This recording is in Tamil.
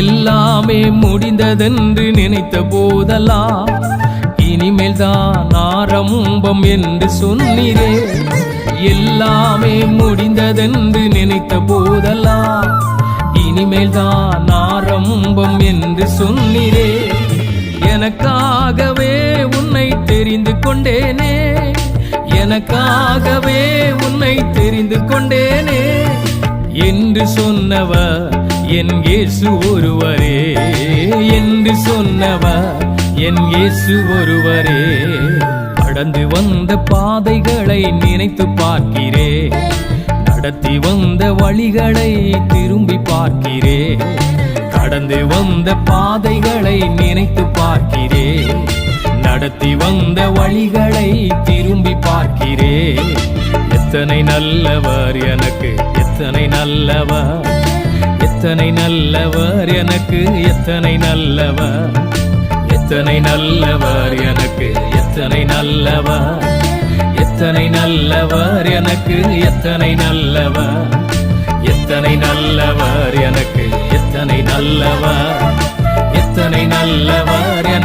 எல்லாமே முடிந்ததென்று நினைத்த போதெல்லாம் இனிமேல் தான் ஆரம்பம் என்று சொன்னீரே. எல்லாமே முடிந்ததென்று நினைத்த போதெல்லாம் இனிமேல் தான் ஆரம்பம் என்று சொன்னீரே. எனக்காகவே உன்னை தெரிந்து கொண்டேனே, எனக்காகவே உன்னை தெரிந்து கொண்டேனே என்று சொன்னவர் என் இயேசு ஒருவரே, என்று சொன்னவர் என் இயேசு ஒருவரே. கடந்து வந்த பாதைகளை நினைத்து பார்க்கிறே, நடத்தி வந்த வழிகளை திரும்பி பார்க்கிறே. கடந்து வந்த பாதைகளை நினைத்து பார்க்கிறே, நடத்தி வந்த வழிகளை திரும்பி பார்க்கிறே. எத்தனை நல்லவர் எனக்கு, எத்தனை நல்லவர், எத்தனை நல்லவர் எனக்கு, எத்தனை நல்லவர், எத்தனை நல்லவர் எனக்கு, எத்தனை நல்லவர், எத்தனை நல்லவர் எனக்கு, எத்தனை நல்லவர், எத்தனை நல்லவர் எனக்கு, எத்தனை நல்லவர், எத்தனை நல்லவர்